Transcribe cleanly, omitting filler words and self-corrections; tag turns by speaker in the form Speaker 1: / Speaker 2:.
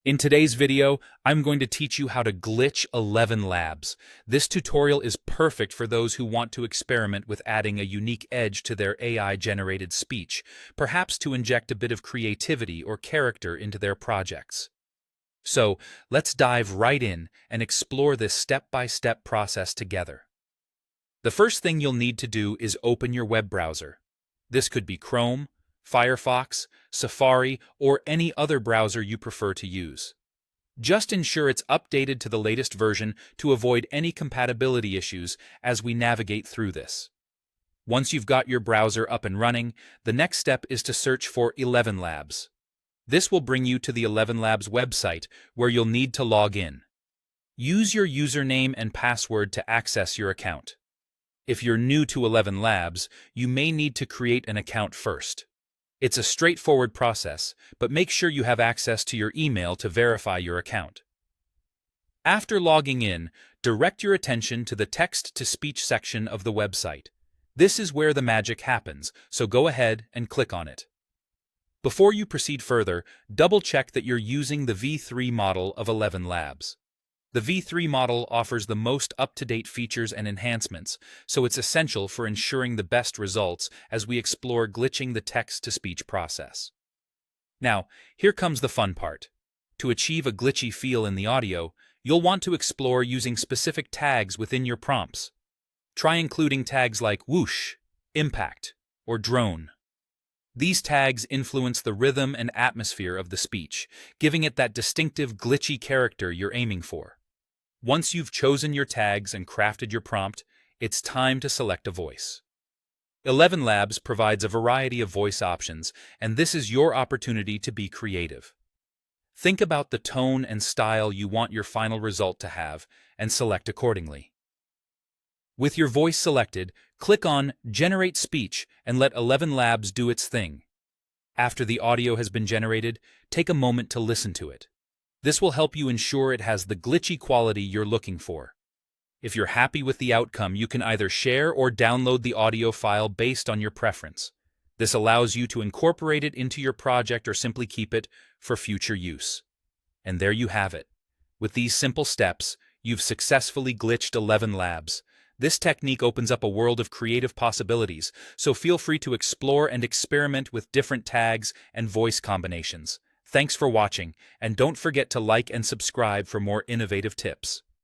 Speaker 1: In today's video, I'm going to teach you how to glitch ElevenLabs. This tutorial is perfect for those who want to experiment with adding a unique edge to their AI-generated speech, perhaps to inject a bit of creativity or character into their projects. So, let's dive right in and explore this step-by-step process together. The first thing you'll need to do is open your web browser. This could be Chrome, Firefox, Safari, or any other browser you prefer to use. Just ensure it's updated to the latest version to avoid any compatibility issues as we navigate through this. Once you've got your browser up and running, the next step is to search for ElevenLabs. This will bring you to the ElevenLabs website where you'll need to log in. Use your username and password to access your account. If you're new to ElevenLabs, you may need to create an account first. It's a straightforward process, but make sure you have access to your email to verify your account. After logging in, direct your attention to the text-to-speech section of the website. This is where the magic happens, so go ahead and click on it. Before you proceed further, double-check that you're using the V3 model of ElevenLabs. The V3 model offers the most up-to-date features and enhancements, so it's essential for ensuring the best results as we explore glitching the text-to-speech process. Now, here comes the fun part. To achieve a glitchy feel in the audio, you'll want to explore using specific tags within your prompts. Try including tags like whoosh, impact, or drone. These tags influence the rhythm and atmosphere of the speech, giving it that distinctive glitchy character you're aiming for. Once you've chosen your tags and crafted your prompt, it's time to select a voice. ElevenLabs provides a variety of voice options, and this is your opportunity to be creative. Think about the tone and style you want your final result to have, and select accordingly. With your voice selected, click on Generate Speech and let ElevenLabs do its thing. After the audio has been generated, take a moment to listen to it. This will help you ensure it has the glitchy quality you're looking for. If you're happy with the outcome, you can either share or download the audio file based on your preference. This allows you to incorporate it into your project or simply keep it for future use. And there you have it. With these simple steps, you've successfully glitched ElevenLabs. This technique opens up a world of creative possibilities, so feel free to explore and experiment with different tags and voice combinations. Thanks for watching, and don't forget to like and subscribe for more innovative tips.